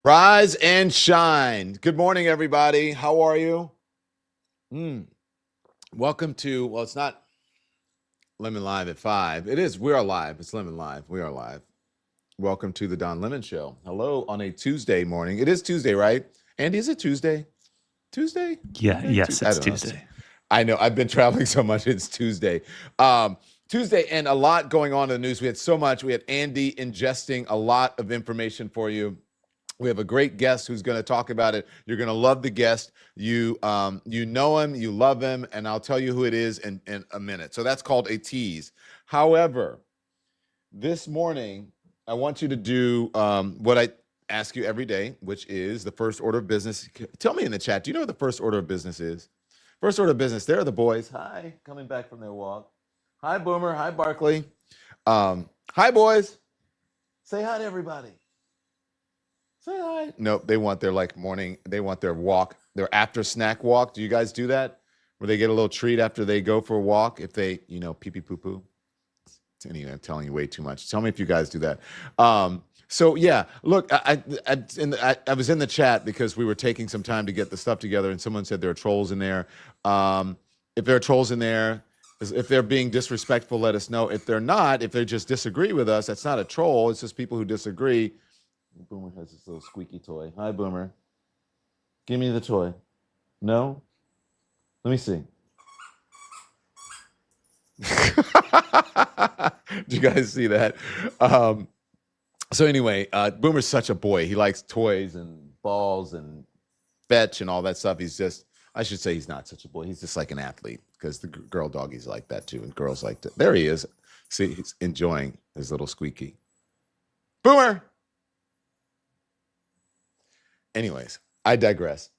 Rise and shine. Good morning, everybody. How are you? Welcome to, well, it's not Lemon Live at 5. It is. We are live. It's Lemon Live. We are live. Welcome to the Don Lemon Show. Hello on a Tuesday morning. It is Tuesday, right? Andy, is it Tuesday? Tuesday? Yeah, Monday? yes, I it's don't know. Tuesday. I know. I've been traveling so much. It's Tuesday. Tuesday, and a lot going on in the news. We had so much. We had Andy ingesting a lot of information for you. We have a great guest who's going to talk about it. You're going to love the guest. You know him, you love him, and I'll tell you who it is in a minute. So that's called a tease. However, this morning, I want you to do what I ask you every day, which is the first order of business. Tell me in the chat, do you know what the first order of business is? First order of business, there are the boys. Hi, coming back from their walk. Hi, Boomer. Hi, Barkley. Hi, boys. Say hi to everybody. Say hi. No, they want their morning, they want their walk, their after snack walk. Do you guys do that? Where they get a little treat after they go for a walk? If they, pee pee poo poo. Anyway, I'm telling you way too much. Tell me if you guys do that. So yeah, look, I was in the chat because we were taking some time to get the stuff together, and someone said there are trolls in there. If there are trolls in there, if they're being disrespectful, let us know. If they're not, if they just disagree with us, that's not a troll. It's just people who disagree. Boomer has this little squeaky toy. Hi, Boomer. Give me the toy. No? Let me see. Do you guys see that? So anyway, Boomer's such a boy. He likes toys and balls and fetch and all that stuff. He's just, I should say he's not such a boy. He's just like an athlete because the girl doggies like that too. And girls like to. There he is. See, he's enjoying his little squeaky. Boomer! Anyways, I digress.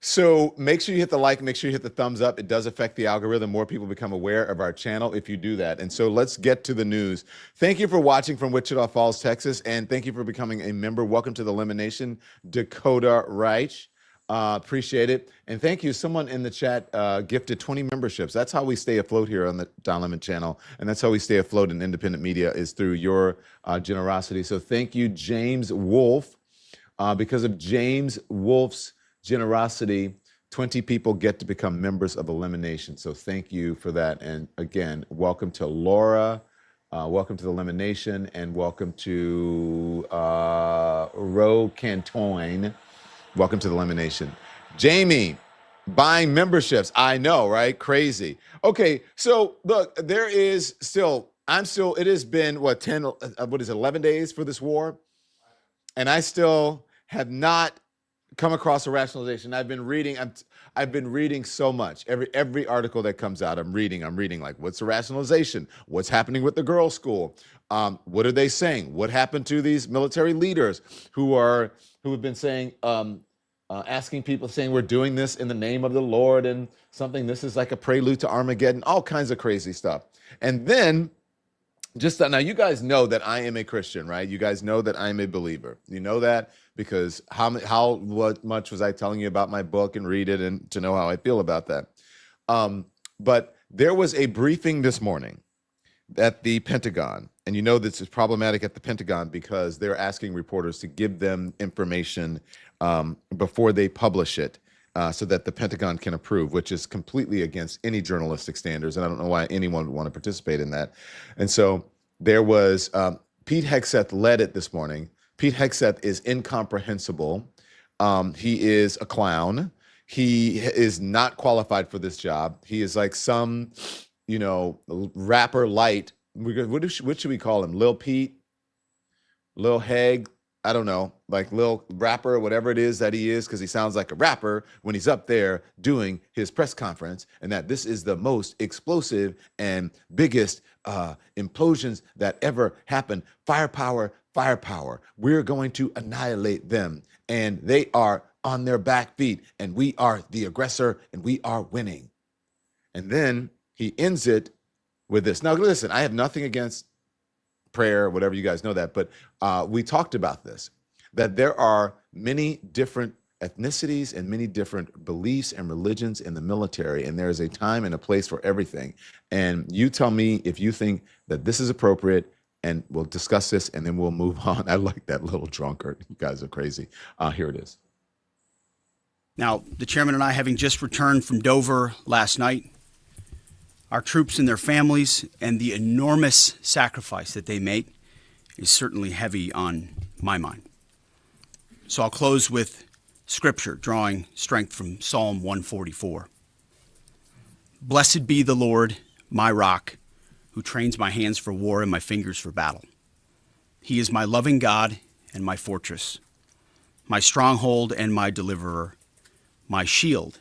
So make sure you hit the like, make sure you hit the thumbs up. It does affect the algorithm. More people become aware of our channel if you do that. And so let's get to the news. Thank you for watching from Wichita Falls, Texas, and thank you for becoming a member. Welcome to the Lemon Nation, Dakota Reich. Appreciate it. And thank you. Someone in the chat gifted 20 memberships. That's how we stay afloat here on the Don Lemon channel. And that's how we stay afloat in independent media is through your generosity. So thank you, James Wolf. Because of James Wolf's generosity, 20 people get to become members of Elimination. So thank you for that. And again, welcome to Laura. Welcome to the Lemon Nation. And welcome to Ro Cantoine. Welcome to the Lemon Nation. Jamie, buying memberships. I know, right? Crazy. Okay, so look, there is still, it has been, 11 days for this war? And I still have not come across a rationalization. I've been reading so much. Every article that comes out, I'm reading like, what's the rationalization? What's happening with the girls' school? What are they saying? What happened to these military leaders who have been saying, asking people, saying we're doing this in the name of the Lord and something, this is like a prelude to Armageddon, all kinds of crazy stuff. And then now you guys know that I am a Christian, right? You guys know that I'm a believer. You know that because what much was I telling you about my book and read it and to know how I feel about that. But there was a briefing this morning at the Pentagon, and you know this is problematic at the Pentagon because they're asking reporters to give them information before they publish it. So that the Pentagon can approve, which is completely against any journalistic standards. And I don't know why anyone would want to participate in that. And so there was, Pete Hegseth led it this morning. Pete Hegseth is incomprehensible. He is a clown. He is not qualified for this job. He is like some, rapper light. What should we call him? Lil Pete? Lil Heg? I don't know, like Lil Rapper, whatever it is that he is, because he sounds like a rapper when he's up there doing his press conference, and that this is the most explosive and biggest implosions that ever happened. Firepower, firepower. We're going to annihilate them, and they are on their back feet, and we are the aggressor, and we are winning. And then he ends it with this. Now, listen, I have nothing against prayer, whatever, you guys know that, but we talked about this, that there are many different ethnicities and many different beliefs and religions in the military, and there is a time and a place for everything. And you tell me if you think that this is appropriate and we'll discuss this, and then we'll move on. I like that little drunkard. You guys are crazy. Here it is. Now, the chairman and I, having just returned from Dover last night, our troops and their families and the enormous sacrifice that they make is certainly heavy on my mind. So I'll close with scripture, drawing strength from Psalm 144. Blessed be the Lord, my rock, who trains my hands for war and my fingers for battle. He is my loving God and my fortress, my stronghold and my deliverer, my shield,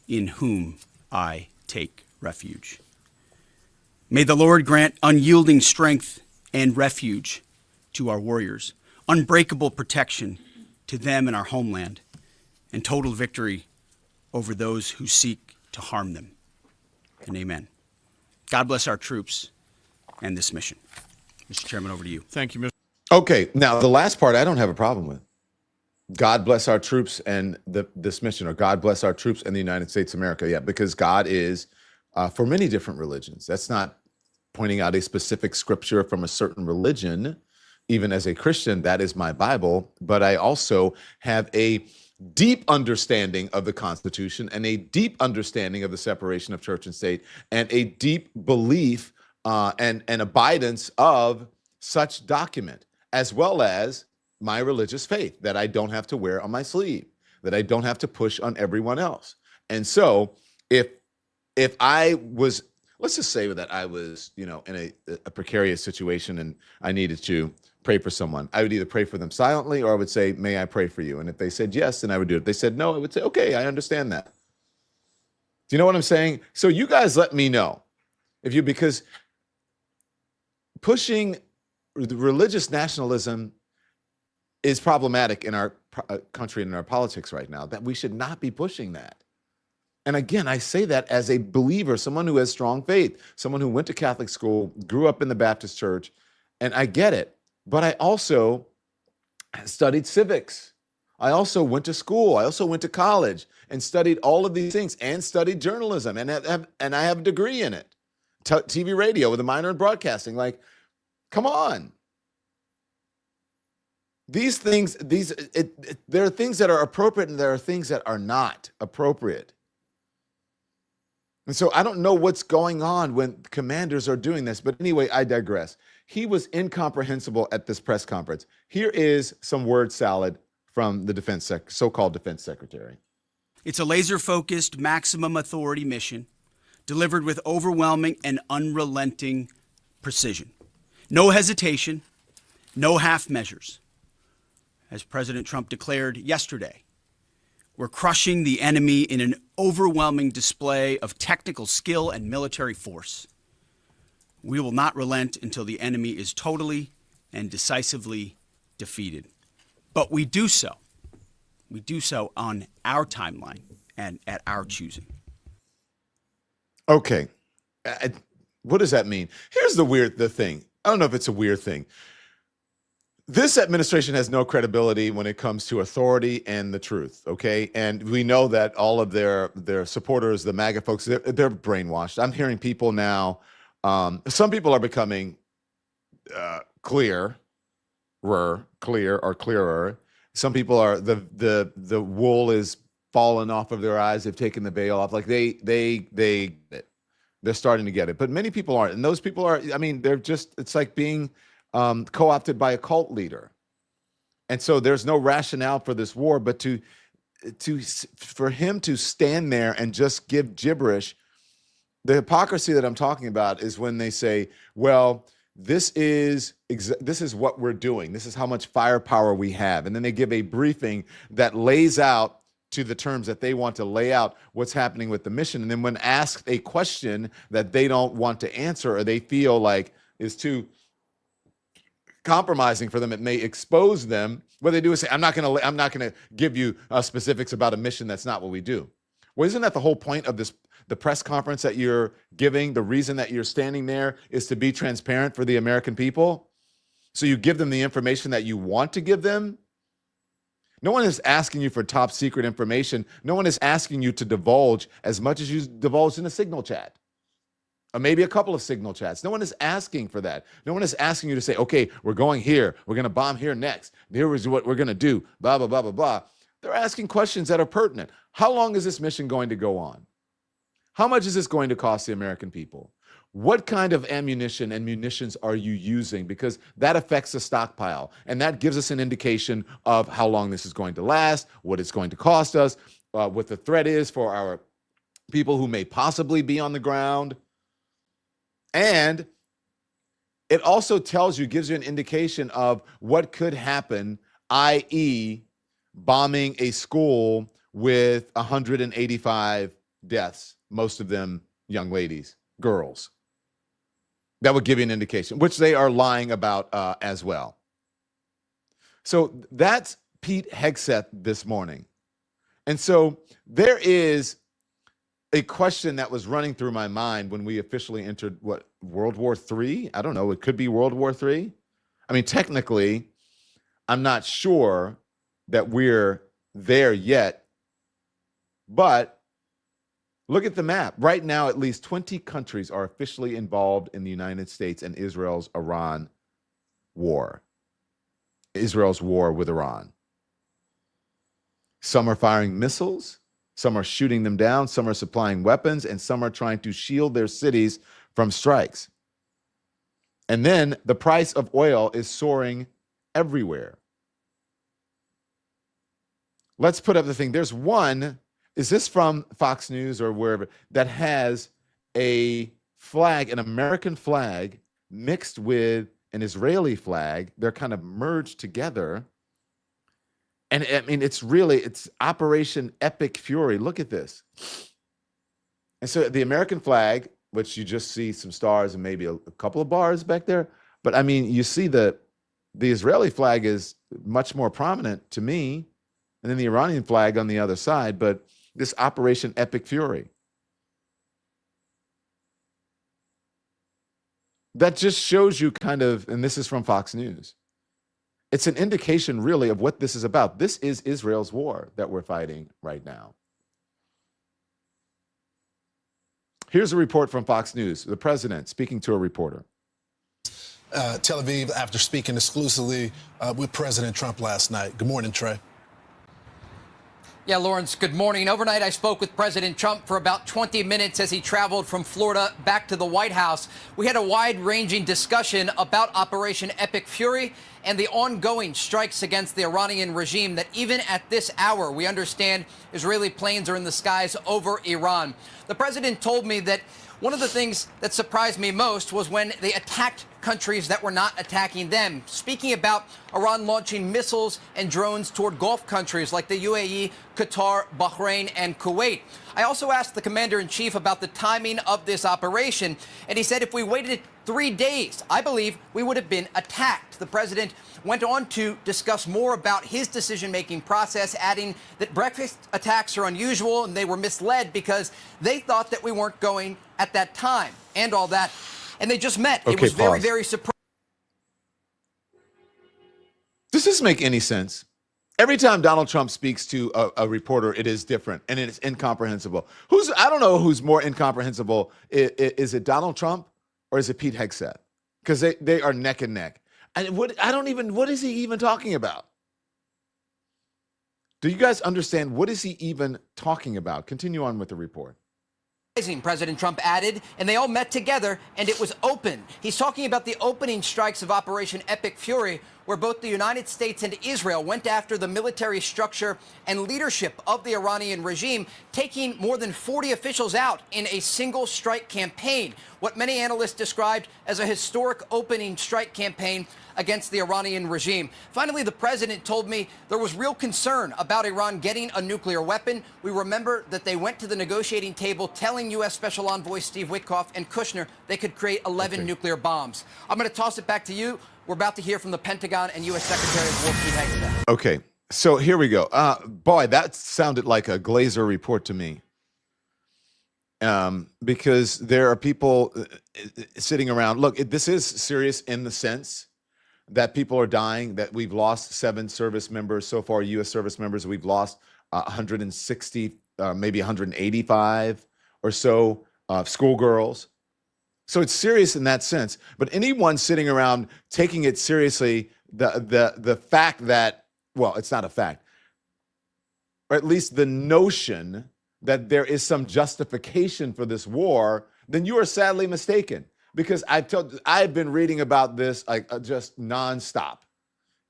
in whom I take refuge. May the Lord grant unyielding strength and refuge to our warriors, unbreakable protection to them and our homeland, and total victory over those who seek to harm them. And amen. God bless our troops and this mission. Mr. Chairman, over to you. Thank you, Mr. Okay, now the last part I don't have a problem with. God bless our troops and this mission, or God bless our troops and the United States of America. Yeah, because God is for many different religions. That's not pointing out a specific scripture from a certain religion. Even as a Christian, that is my Bible. But I also have a deep understanding of the Constitution and a deep understanding of the separation of church and state, and a deep belief and abidance of such document, as well as my religious faith that I don't have to wear on my sleeve, that I don't have to push on everyone else. And so if I was, let's just say that I was, in a precarious situation and I needed to pray for someone, I would either pray for them silently, or I would say, may I pray for you? And if they said yes, then I would do it. If they said no, I would say, okay, I understand that. Do you know what I'm saying? So you guys let me know because pushing the religious nationalism is problematic in our country and in our politics right now, that we should not be pushing that. And again, I say that as a believer, someone who has strong faith, someone who went to Catholic school, grew up in the Baptist church, and I get it. But I also studied civics. I also went to school. I also went to college and studied all of these things, and studied journalism, and I have a degree in it, TV, radio, with a minor in broadcasting. Like, come on. These things, there are things that are appropriate, and there are things that are not appropriate. And so I don't know what's going on when commanders are doing this, but anyway, I digress. He was incomprehensible at this press conference. Here is some word salad from the so-called defense secretary. It's a laser-focused, maximum authority mission delivered with overwhelming and unrelenting precision. No hesitation, no half measures. As President Trump declared yesterday, we're crushing the enemy in an overwhelming display of technical skill and military force. We will not relent until the enemy is totally and decisively defeated. But we do so on our timeline and at our choosing. Okay. What does that mean? Here's the thing. I don't know if it's a weird thing. This administration has no credibility when it comes to authority and the truth, okay? And we know that all of their supporters, the MAGA folks, they're brainwashed. I'm hearing people now, some people are becoming clearer. Some people are, the wool is fallen off of their eyes. They've taken the veil off. Like they're starting to get it. But many people aren't. And those people are, they're just, it's like being co-opted by a cult leader. And so there's no rationale for this war, but for him to stand there and just give gibberish. The hypocrisy that I'm talking about is when they say, well, this is what we're doing. This is how much firepower we have. And then they give a briefing that lays out to the terms that they want to lay out what's happening with the mission. And then when asked a question that they don't want to answer, or they feel like is too compromising for them, it may expose them. What they do is say, I'm not going to give you specifics about a mission. That's not what we do. Well, isn't that the whole point of the press conference that you're giving? The reason that you're standing there is to be transparent for the American people. So you give them the information that you want to give them. No one is asking you for top secret information. No one is asking you to divulge as much as you divulged in a Signal chat. or maybe a couple of signal chats. No one is asking for that. No one is asking you to say, okay, we're going here. We're going to bomb here next. Here is what we're going to do, blah, blah, blah, blah, blah. They're asking questions that are pertinent. How long is this mission going to go on? How much is this going to cost the American people? What kind of ammunition and munitions are you using? Because that affects the stockpile. And that gives us an indication of how long this is going to last, what it's going to cost us, what the threat is for our people who may possibly be on the ground. And it also tells you, gives you an indication of what could happen, i.e., bombing a school with 185 deaths, most of them young ladies, girls. That would give you an indication, which they are lying about as well. So that's Pete Hegseth this morning. And so there is a question that was running through my mind when we officially entered, what, World War III? I don't know. It could be World War III. I mean, technically, I'm not sure that we're there yet. But look at the map. Right now, at least 20 countries are officially involved in the United States and Israel's Iran war. Israel's war with Iran. Some are firing missiles. Some are shooting them down. Some are supplying weapons. And some are trying to shield their cities from strikes. And then the price of oil is soaring everywhere. Let's put up the thing. There's one, is this from Fox News or wherever, that has a flag, an American flag, mixed with an Israeli flag. They're kind of merged together. And I mean, it's Operation Epic Fury. Look at this. And so the American flag, which you just see some stars and maybe a couple of bars back there. But I mean, you see the Israeli flag is much more prominent to me, and then the Iranian flag on the other side. But this Operation Epic Fury, that just shows you kind of, and this is from Fox News, it's an indication really of what this is about. This is Israel's war that we're fighting right now. Here's a report from Fox News, the president speaking to a reporter. Tel Aviv, after speaking exclusively with President Trump last night. Good morning, Trey. Yeah, Lawrence, good morning. Overnight, I spoke with President Trump for about 20 minutes as he traveled from Florida back to the White House. We had a wide-ranging discussion about Operation Epic Fury and the ongoing strikes against the Iranian regime that even at this hour, we understand Israeli planes are in the skies over Iran. The president told me that one of the things that surprised me most was when they attacked countries that were not attacking them, speaking about Iran launching missiles and drones toward Gulf countries like the UAE, Qatar, Bahrain, and Kuwait. I also asked the commander-in-chief about the timing of this operation, and he said if we waited 3 days, I believe we would have been attacked. The president went on to discuss more about his decision-making process, adding that breakfast attacks are unusual and they were misled because they thought that we weren't going at that time and all that. And they just met. Okay, it was very, pause. very surprising. Does this make any sense? Every time Donald Trump speaks to a reporter, it is different and it's incomprehensible. I don't know who's more incomprehensible. Is it Donald Trump or is it Pete Hegseth? Because they are neck and neck. And what is he even talking about? Do you guys understand what is he even talking about? Continue on with the report. President Trump added, and they all met together, and it was open. He's talking about the opening strikes of Operation Epic Fury, where both the United States and Israel went after the military structure and leadership of the Iranian regime, taking more than 40 officials out in a single strike campaign, what many analysts described as a historic opening strike campaign against the Iranian regime. Finally, the president told me there was real concern about Iran getting a nuclear weapon. We remember that they went to the negotiating table telling U.S. Special Envoy Steve Witkoff and Kushner they could create 11 nuclear bombs. I'm going to toss it back to you. We're about to hear from the Pentagon and U.S. Secretary of War Pete Hegseth. Okay, so here we go. Boy, that sounded like a Glazer report to me. Because there are people sitting around. Look, this is serious in the sense that people are dying, that we've lost 7 service members so far, U.S. service members. We've lost 160, maybe 185 or so schoolgirls. So it's serious in that sense. But anyone sitting around taking it seriously, the fact that, well, it's not a fact, or at least the notion that there is some justification for this war, then you are sadly mistaken. Because I've been reading about this just nonstop.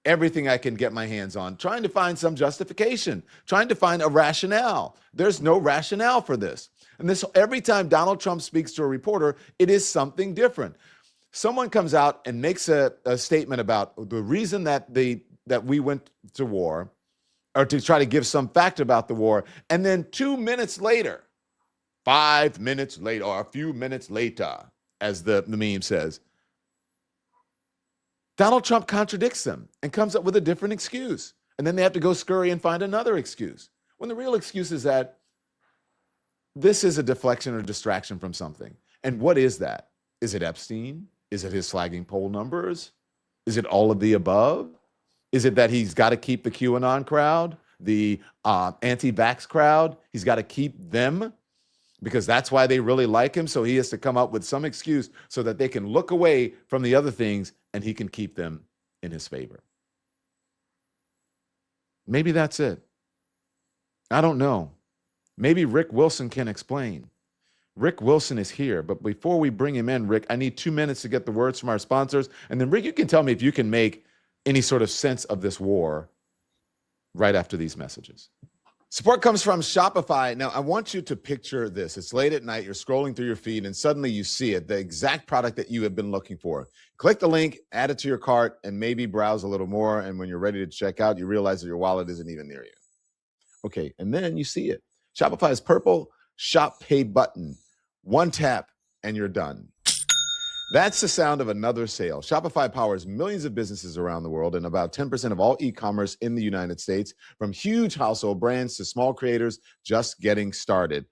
Everything I can get my hands on, trying to find some justification, trying to find a rationale. There's no rationale for this. And this, every time Donald Trump speaks to a reporter, it is something different. Someone comes out and makes a statement about the reason that we went to war, or to try to give some fact about the war, and then 2 minutes later, 5 minutes later, or a few minutes later, as the meme says, Donald Trump contradicts them and comes up with a different excuse. And then they have to go scurry and find another excuse. When the real excuse is that this is a deflection or distraction from something. And what is that? Is it Epstein? Is it his flagging poll numbers? Is it all of the above? Is it that he's got to keep the QAnon crowd, the anti-vax crowd? He's got to keep them because that's why they really like him. So he has to come up with some excuse so that they can look away from the other things and he can keep them in his favor. Maybe that's it. I don't know. Maybe Rick Wilson can explain. Rick Wilson is here, but before we bring him in, Rick, I need 2 minutes to get the words from our sponsors. And then, Rick, you can tell me if you can make any sort of sense of this war right after these messages. Support comes from Shopify. Now, I want you to picture this. It's late at night. You're scrolling through your feed, and suddenly you see it, the exact product that you have been looking for. Click the link, add it to your cart, and maybe browse a little more. And when you're ready to check out, you realize that your wallet isn't even near you. Okay, and then you see it. Shopify's purple Shop Pay button. One tap, and you're done. That's the sound of another sale. Shopify powers millions of businesses around the world and about 10% of all e-commerce in the United States, from huge household brands to small creators just getting started.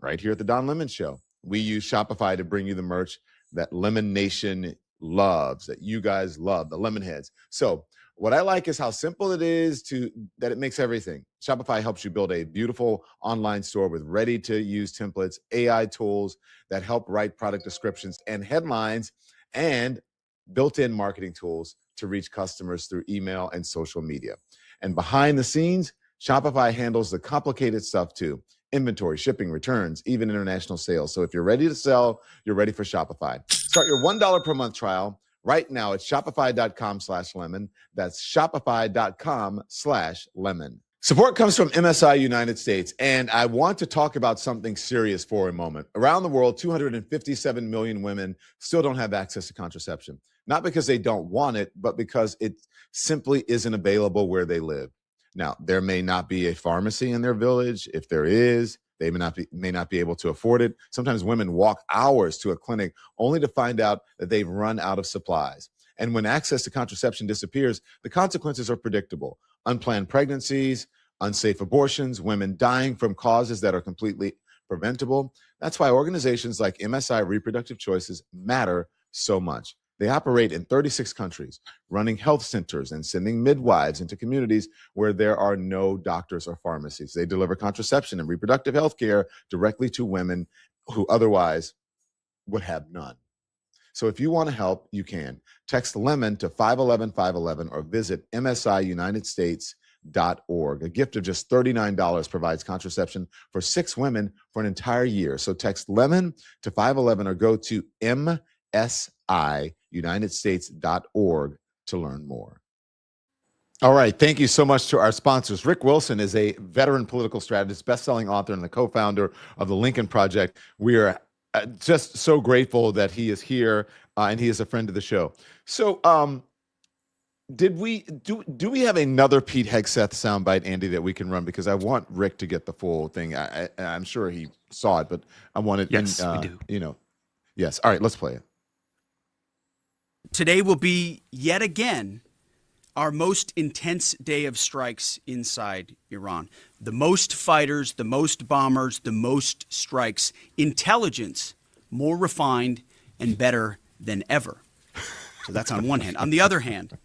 Right here at the Don Lemon Show, we use Shopify to bring you the merch that Lemon Nation loves, that you guys love, the lemon heads. So what I like is how simple it is that it makes everything. Shopify helps you build a beautiful online store with ready-to-use templates, AI tools that help write product descriptions and headlines, and built-in marketing tools to reach customers through email and social media. And behind the scenes, Shopify handles the complicated stuff too. Inventory, shipping, returns, even international sales. So if you're ready to sell, you're ready for Shopify. Start your $1 per month trial right now at shopify.com/lemon. That's shopify.com/lemon. Support comes from MSI United States, and I want to talk about something serious for a moment. Around the world, 257 million women still don't have access to contraception. Not because they don't want it, but because it simply isn't available where they live. Now, there may not be a pharmacy in their village. If there is, they may not be able to afford it. Sometimes women walk hours to a clinic only to find out that they've run out of supplies. And when access to contraception disappears, the consequences are predictable. Unplanned pregnancies, unsafe abortions, women dying from causes that are completely preventable. That's why organizations like MSI Reproductive Choices matter so much. They operate in 36 countries, running health centers and sending midwives into communities where there are no doctors or pharmacies. They deliver contraception and reproductive health care directly to women who otherwise would have none. So if you want to help, you can. Text LEMON to 511-511 or visit msiunitedstates.org. A gift of just $39 provides contraception for 6 women for an entire year. So text LEMON to 511 or go to msiunitedstates.org to learn more. All right. Thank you so much to our sponsors. Rick Wilson is a veteran political strategist, best-selling author, and the co-founder of the Lincoln Project. We are just so grateful that he is here, and he is a friend of the show. So, do we have another Pete Hegseth soundbite, Andy, that we can run? Because I want Rick to get the full thing. I'm sure he saw it, but I want it. Yes, we do. Yes. All right, let's play it. Today will be yet again our most intense day of strikes inside Iran. The most fighters, the most bombers, the most strikes. Intelligence more refined and better than ever. So that's on one hand. On the other hand,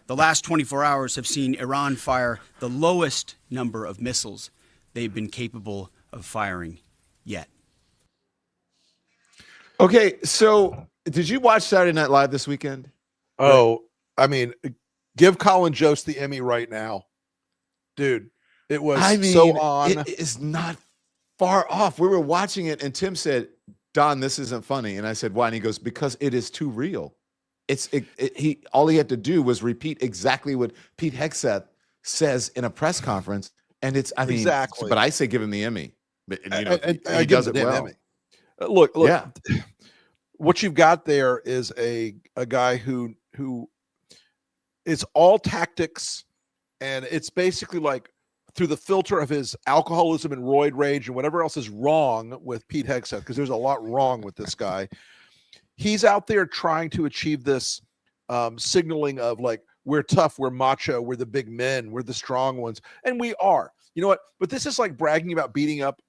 the last 24 hours have seen Iran fire the lowest number of missiles they've been capable of firing yet. Okay, so did you watch Saturday Night Live this weekend? Oh, I mean, give Colin Jost the Emmy right now, dude. It was so on. It is not far off. We were watching it, and Tim said, "Don, this isn't funny." And I said, "Why?" And he goes, "Because it is too real." All he had to do was repeat exactly what Pete Hegseth says in a press conference, and exactly. But I say give him the Emmy. But he does it well. Emmy. Look. Yeah. What you've got there is a guy who it's all tactics, and it's basically like through the filter of his alcoholism and roid rage and whatever else is wrong with Pete Hegseth, because there's a lot wrong with this guy. He's out there trying to achieve this signaling of like, we're tough, we're macho, we're the big men, we're the strong ones, and we are. You know what? But this is like bragging about beating up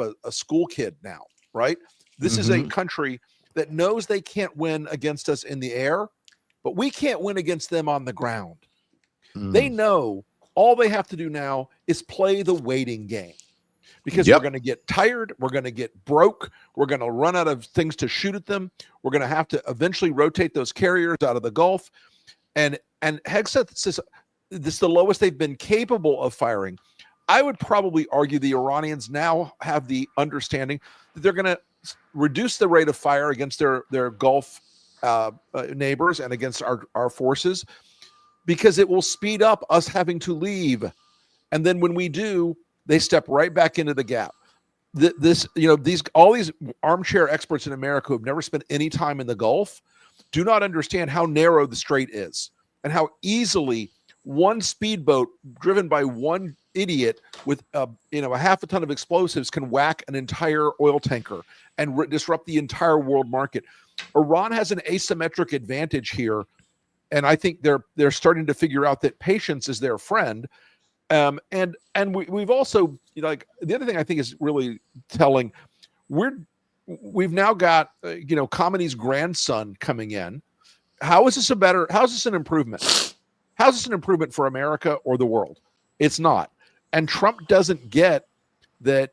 a school kid now, right? This is a country that knows they can't win against us in the air, but we can't win against them on the ground. They know all they have to do now is play the waiting game, because we're going to get tired. We're going to get broke. We're going to run out of things to shoot at them. We're going to have to eventually rotate those carriers out of the Gulf. And Hegseth says this is the lowest they've been capable of firing. I would probably argue the Iranians now have the understanding that they're going to reduce the rate of fire against their Gulf neighbors and against our forces, because it will speed up us having to leave. And then when we do, they step right back into the gap. All these armchair experts in America who have never spent any time in the Gulf do not understand how narrow the strait is and how easily one speedboat driven by one idiot with a half a ton of explosives can whack an entire oil tanker and disrupt the entire world market. Iran has an asymmetric advantage here, and I think they're starting to figure out that patience is their friend. And we've also, like, the other thing I think is really telling, we've now got Khamenei's grandson coming in. How is this an improvement? How's this an improvement for America or the world? It's not. And Trump doesn't get that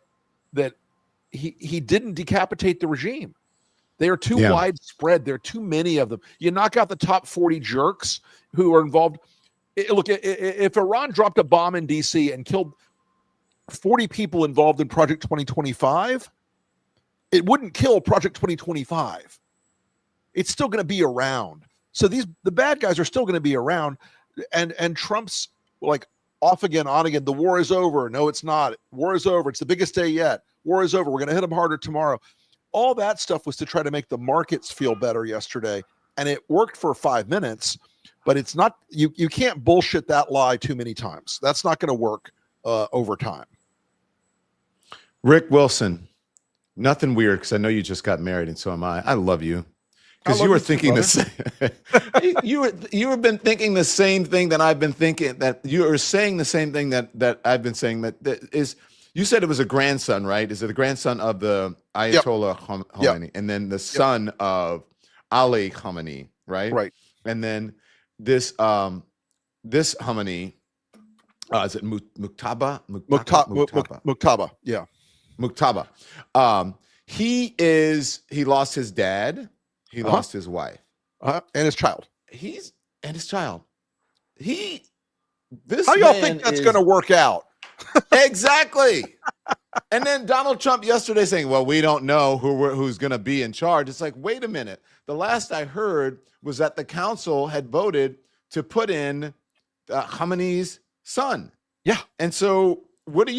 he didn't decapitate the regime. They are too widespread. There are too many of them. You knock out the top 40 jerks who are involved. Look, if Iran dropped a bomb in D.C. and killed 40 people involved in Project 2025, it wouldn't kill Project 2025. It's still going to be around. So the bad guys are still going to be around. And Trump's like off again, on again. The war is over. No, it's not. War is over. It's the biggest day yet. War is over. We're going to hit them harder tomorrow. All that stuff was to try to make the markets feel better yesterday. And it worked for 5 minutes, but it's not, you can't bullshit that lie too many times. That's not going to work over time. Rick Wilson, nothing weird, because I know you just got married, and so am I. I love you. Because you were thinking the same. you have been thinking the same thing that I've been thinking. That you are saying the same thing that I've been saying. That is, you said it was a grandson, right? Is it a grandson of the Ayatollah Khamenei, and then the son of Ali Khamenei, right? Right. And then this Khamenei, is it Muqtada? Muqtada. Yeah. Muqtada. He lost his dad. He lost his wife. And his child. This How y'all think that's going to work out? Exactly. And then Donald Trump yesterday saying, well, we don't know who's going to be in charge. It's like, wait a minute. The last I heard was that the council had voted to put in Khamenei's son. Yeah. And so what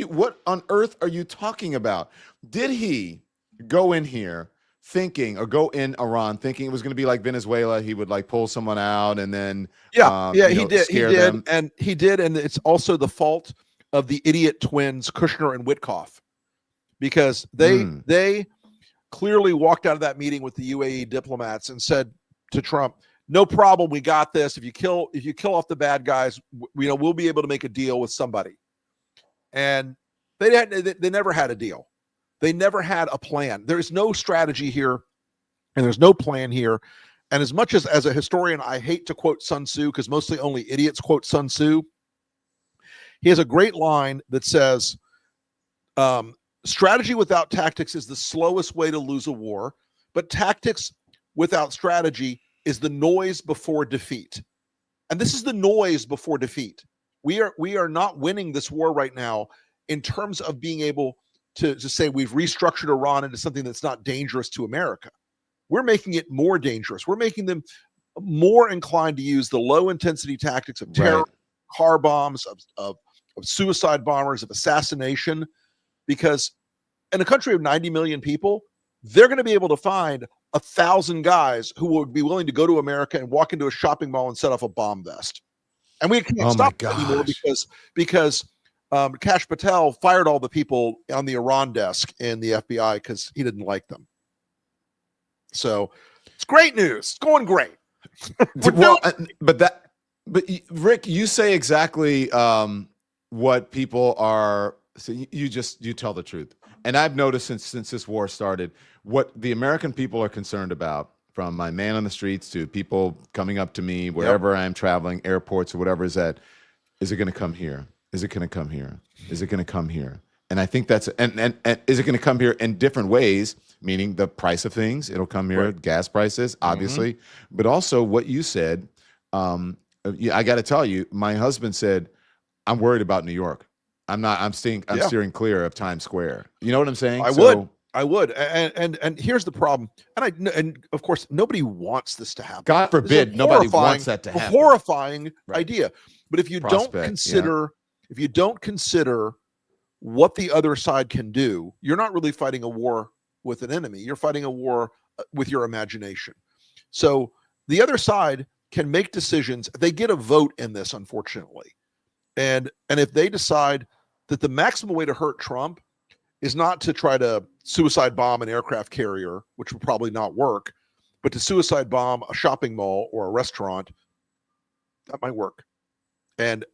on earth are you talking about? Did he go in here thinking, or go in Iran thinking it was going to be like Venezuela? He would like pull someone out and then he did, them. and it's also the fault of the idiot twins Kushner and Witkoff, because they clearly walked out of that meeting with the UAE diplomats and said to Trump, no problem, we got this. If you kill off the bad guys, we'll be able to make a deal with somebody. And they never had a deal. They never had a plan. There's no strategy here, and there's no plan here. And as much as a historian, I hate to quote Sun Tzu, because mostly only idiots quote Sun Tzu. He has a great line that says, strategy without tactics is the slowest way to lose a war, But tactics without strategy is the noise before defeat. And this is the noise before defeat. We are not winning this war right now in terms of being able to say we've restructured Iran into something that's not dangerous to America. We're making it more dangerous. We're making them more inclined to use the low intensity tactics of terror, Right. car bombs, of suicide bombers, of assassination, because in a country of 90 million people, they're going to be able to find 1,000 guys who would be willing to go to America and walk into a shopping mall and set off a bomb vest. And we can't Oh my stop that anymore gosh. because Kash Patel fired all the people on the Iran desk in the FBI because he didn't like them. So it's great news. It's going great. Well, but Rick, you say exactly what people are. So you tell the truth, and I've noticed since this war started, what the American people are concerned about, from my man on the streets to people coming up to me wherever I'm traveling, airports or whatever, is that, is it going to come here? Is it going to come here? Is it going to come here? And I think that's and is it going to come here in different ways? Meaning the price of things, it'll come here, Right. gas prices, obviously, but also what you said. I got to tell you, my husband said, "I'm worried about New York. I'm not. I'm steering clear of Times Square." You know what I'm saying? I would. And here's the problem. And of course, nobody wants this to happen. God This is a forbid, nobody horrifying- wants that to a happen. horrifying Right. idea. But if you Prospect, don't consider, if you don't consider what the other side can do, you're not really fighting a war with an enemy. You're fighting a war with your imagination. So the other side can make decisions. They get a vote in this, unfortunately. And if they decide that the maximum way to hurt Trump is not to try to suicide bomb an aircraft carrier, which would probably not work, but to suicide bomb a shopping mall or a restaurant, that might work. And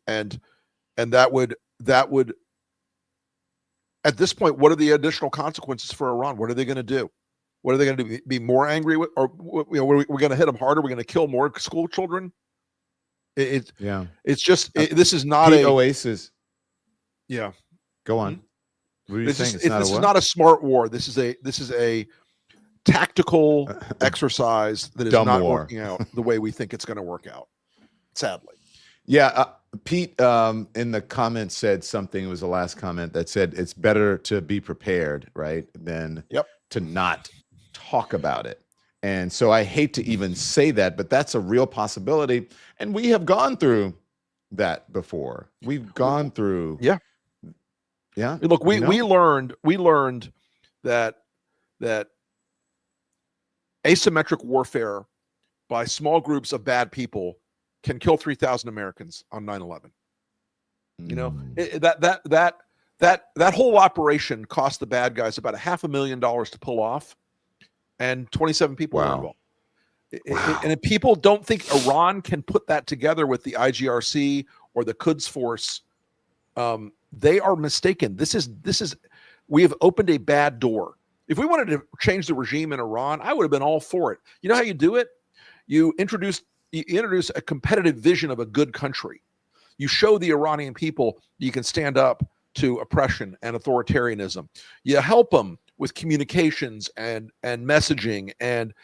that would at this point, what are the additional consequences for Iran? What are they going to do? What are they going to do? Be more angry with, or we're going to hit them harder? We're going to kill more school children? It's just this is not Pete a Oasis. yeah. Go on. What are you This saying? is this is not a smart war. This is a tactical exercise that is Dumb not war. working out the way we think it's going to work out. Sadly. Yeah, Pete in the comments said something. It was the last comment that said it's better to be prepared, right, than to not talk about it. And so I hate to even say that, but that's a real possibility. And we have gone through that before. We've gone through. Yeah. Look, we learned that asymmetric warfare by small groups of bad people can kill 3,000 Americans on 9/11. You know, that whole operation cost the bad guys about $500,000 to pull off, and 27 people were involved. And if people don't think Iran can put that together with the IGRC or the Quds Force, they are mistaken. We have opened a bad door. If we wanted to change the regime in Iran, I would have been all for it. You know how you do it? You introduce a competitive vision of a good country. You show the Iranian people you can stand up to oppression and authoritarianism. You help them with communications and messaging and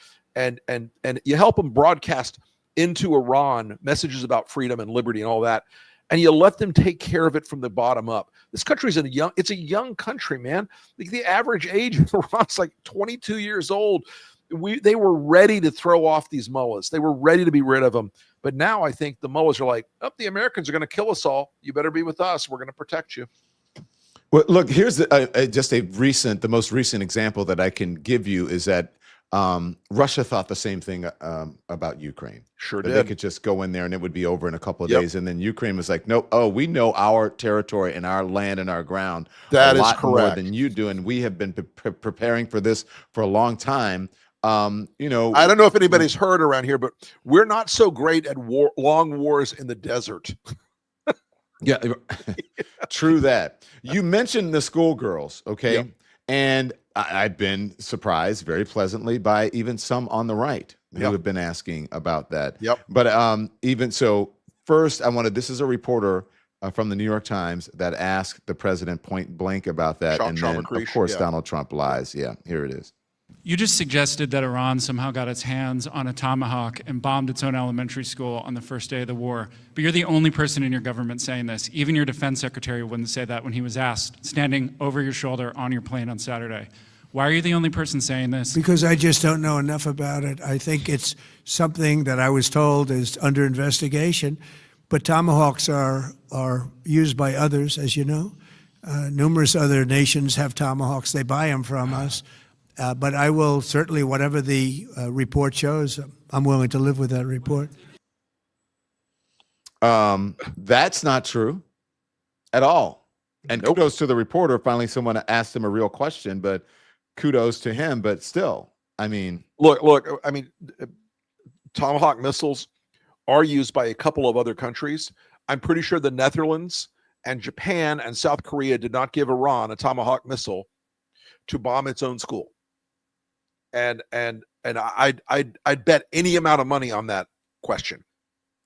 you help them broadcast into Iran messages about freedom and liberty and all that. And you let them take care of it from the bottom up. This country is it's a young country, man. Like the average age in Iran is like 22 years old. They were ready to throw off these mullahs. They were ready to be rid of them. But now I think the mullahs are like, oh, the Americans are going to kill us all. You better be with us. We're going to protect you. Well, look, here's the most recent example that I can give you is that Russia thought the same thing about Ukraine. Sure that did. They could just go in there and it would be over in a couple of days. And then Ukraine was like, nope. Oh, we know our territory and our land and our ground That a is lot more correct. than you do. And we have been preparing for this for a long time. I don't know if anybody's heard around here, but we're not so great at long wars in the desert. Yeah, true that. You mentioned the schoolgirls, okay? Yep. And I've been surprised very pleasantly by even some on the right who have been asking about that. Yep. But even so, first, this is a reporter from the New York Times that asked the president point blank about that. Sean And then, McCreesh, of course, Donald Trump lies. Yeah, here it is. You just suggested that Iran somehow got its hands on a Tomahawk and bombed its own elementary school on the first day of the war. But you're the only person in your government saying this. Even your defense secretary wouldn't say that when he was asked, standing over your shoulder on your plane on Saturday. Why are you the only person saying this? Because I just don't know enough about it. I think it's something that I was told is under investigation. But Tomahawks are used by others, as you know. Numerous other nations have Tomahawks. They buy them from us. But I will certainly, whatever the report shows, I'm willing to live with that report. That's not true at all. And kudos to the reporter. Finally, someone asked him a real question, but kudos to him. But still, I mean, look. I mean, Tomahawk missiles are used by a couple of other countries. I'm pretty sure the Netherlands and Japan and South Korea did not give Iran a Tomahawk missile to bomb its own school. And I'd bet any amount of money on that question.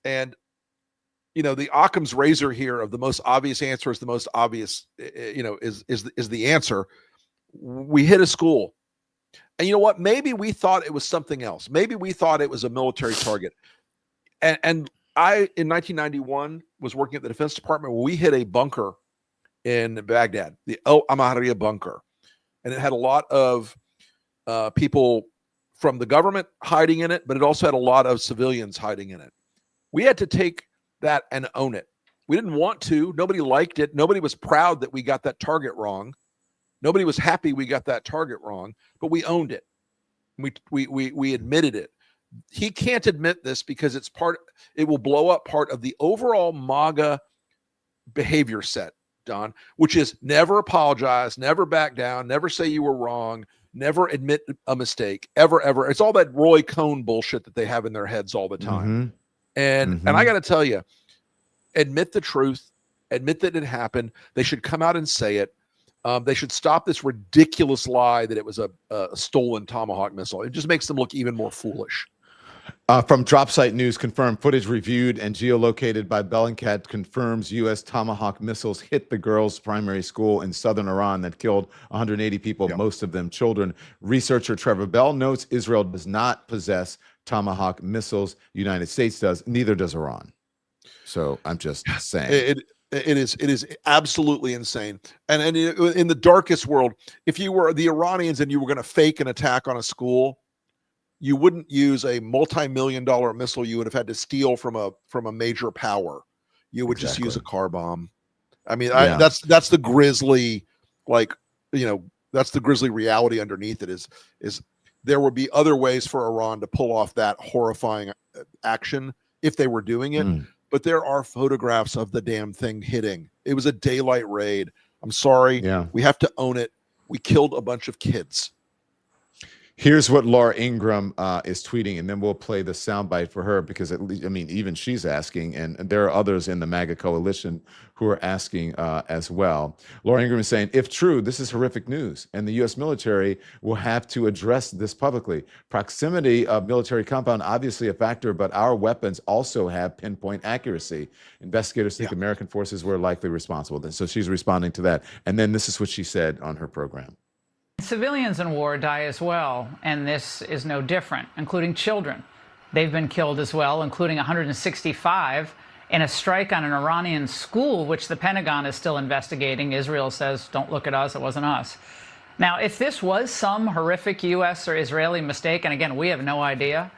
And you know, the Occam's razor here of the most obvious answer is the most obvious. You know, is the answer. We hit a school, and you know what? Maybe we thought it was something else. Maybe we thought it was a military target. And I, in 1991, was working at the Defense Department where we hit a bunker in Baghdad, the El Amariya bunker, and it had a lot of people from the government hiding in it, but it also had a lot of civilians hiding in it. We had to take that and own it. We didn't want to. Nobody liked it. Nobody was proud that we got that target wrong. Nobody was happy we got that target wrong, but we owned it. We admitted it. He can't admit this because it will blow up part of the overall MAGA behavior set, Don, which is never apologize, never back down, never say you were wrong, never admit a mistake, ever. It's all that Roy Cohn bullshit that they have in their heads all the time. And I got to tell you, admit the truth, admit that it happened. They should come out and say it. They should stop this ridiculous lie that it was a stolen Tomahawk missile. It just makes them look even more foolish. From Dropsite News, confirmed footage reviewed and geolocated by Bellingcat confirms U.S. Tomahawk missiles hit the girls' primary school in southern Iran that killed 180 people, most of them children. Researcher Trevor Bell notes Israel does not possess Tomahawk missiles. United States does. Neither does Iran. So I'm just saying. It is absolutely insane. And in the darkest world, if you were the Iranians and you were going to fake an attack on a school, you wouldn't use a multi-million-dollar missile you would have had to steal from a major power. You would just use a car bomb. I mean, that's the grisly, that's the grisly reality underneath it is there would be other ways for Iran to pull off that horrifying action if they were doing it. But there are photographs of the damn thing hitting. It was a daylight raid. I'm sorry. We have to own it. We killed a bunch of kids. Here's what Laura Ingraham is tweeting, and then we'll play the soundbite for her because at least, I mean, even she's asking, and there are others in the MAGA coalition who are asking as well. Laura Ingraham is saying, if true, this is horrific news, and the U.S. military will have to address this publicly. Proximity of military compound, obviously a factor, but our weapons also have pinpoint accuracy. Investigators think American forces were likely responsible. So she's responding to that. And then this is what she said on her program. Civilians in war die as well, and this is no different, including children. They've been killed as well, including 165 in a strike on an Iranian school, which the Pentagon is still investigating. Israel says, don't look at us, it wasn't us. Now, if this was some horrific U.S. or Israeli mistake, and again, we have no idea,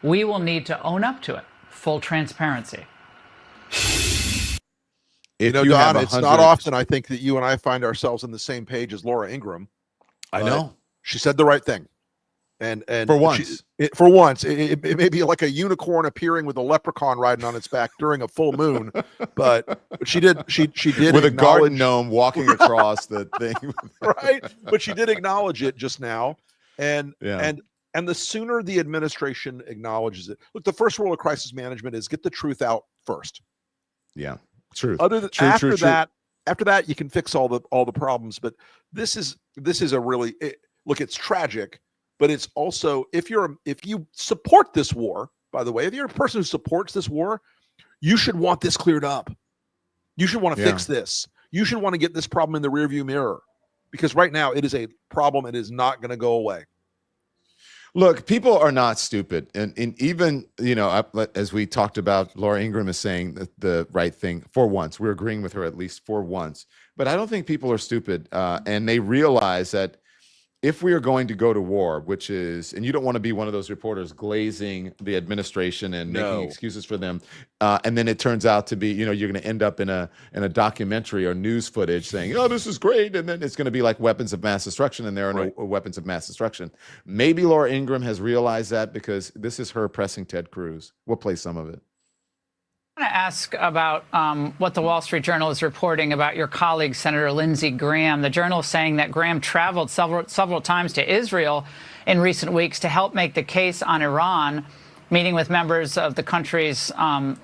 we will need to own up to it. Full transparency. Don, it's not often I think that you and I find ourselves on the same page as Laura Ingraham. I know. She said the right thing. And for once, it may be like a unicorn appearing with a leprechaun riding on its back during a full moon, but she did with a garden gnome walking across the thing, right? But she did acknowledge it just now, and the sooner the administration acknowledges it. Look, the first rule of crisis management is get the truth out first. Yeah, truth. After that, you can fix all the problems. But this is a really look. It's tragic, but it's also if you support this war. By the way, if you're a person who supports this war, you should want this cleared up. You should want to fix this. You should want to get this problem in the rearview mirror, because right now it is a problem. It is not going to go away. Look, people are not stupid, and even as we talked about, Laura Ingraham is saying the right thing for once. We're agreeing with her at least for once, but I don't think people are stupid, and they realize that if we are going to go to war, which is, and you don't want to be one of those reporters glazing the administration and making excuses for them, and then it turns out to be, you're going to end up in a documentary or news footage saying, "Oh, this is great," and then it's going to be like weapons of mass destruction, and there are no weapons of mass destruction. Maybe Laura Ingraham has realized that because this is her pressing Ted Cruz. We'll play some of it. I want to ask about what the Wall Street Journal is reporting about your colleague, Senator Lindsey Graham. The Journal is saying that Graham traveled several times to Israel in recent weeks to help make the case on Iran, meeting with members of the country's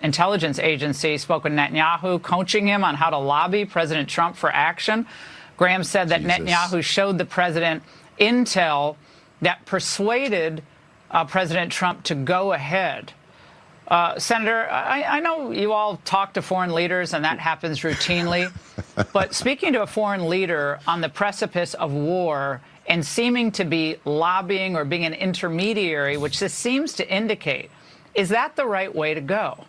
intelligence agency, spoke with Netanyahu, coaching him on how to lobby President Trump for action. Graham said that Netanyahu showed the president intel that persuaded President Trump to go ahead. Senator, I know you all talk to foreign leaders, and that happens routinely. But speaking to a foreign leader on the precipice of war and seeming to be lobbying or being an intermediary, which this seems to indicate, is that the right way to go?